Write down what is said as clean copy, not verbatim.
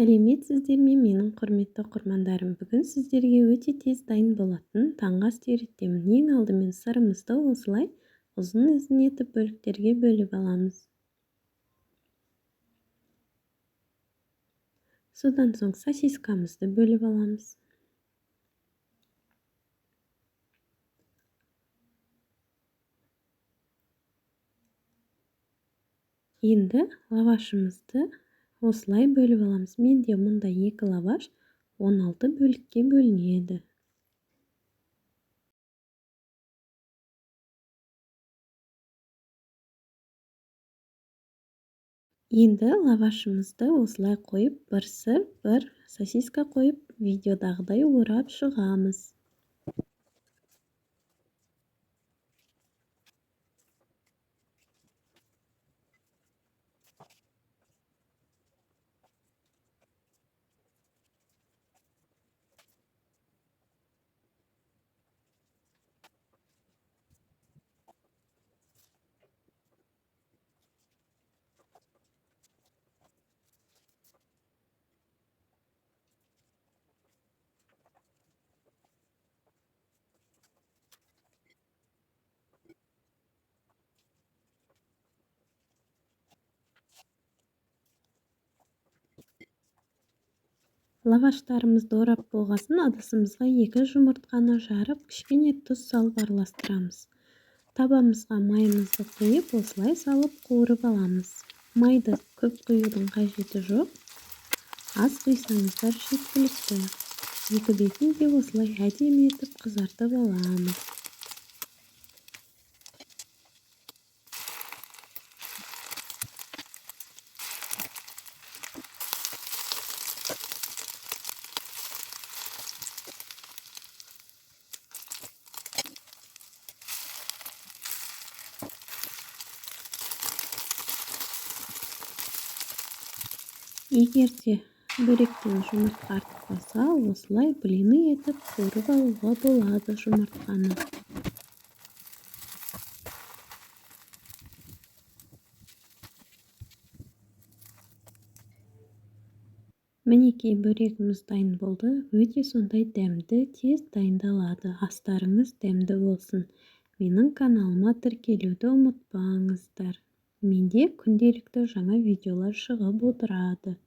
Сәлеметсіздер ме, менің құрметті оқырмандарым. Бүгін сіздерге өте тез дайын болатын таңғы асты үйретемін. Ең алдымен сырымызды осылай ұзын етіп бөліктерге бөліп аламыз. Содан соң сосискамызды бөліп аламыз. Енді лавашымызды осылай бөліп аламыз. Менде мұнда 2 лаваш 16 бөлікке бөлінеді. Енді лавашымызды осылай қойып, бір сыр, бір сосиска қойып, видеодағыдай орап шығамыз. Лаваштарымызды орап болғасын, ыдысымызға 2 жұмыртқаны жарып, кішкене тұз салып араластырамыз. Табамызға майымызды құйып, осылай салып қуырып аламыз. Майды көп құюдың қажеті жоқ. Аз құйсаңыздар жеткілікті. Екі бетін де осылай әдемі етіп қызартып аламыз. Егер де бөлектен жұмыртқа артықпаса, осылай блины етіп қуырып алуға болады жұмыртқаны. Мінекей, бөрегіміз дайын болды. Өте сондай дәмді, тез дайындалады. Астарыңыз дәмді болсын. Менің каналыма тіркелуді ұмытпаңыздар. Менде күнделікті жаңа видеолар шығып отырады.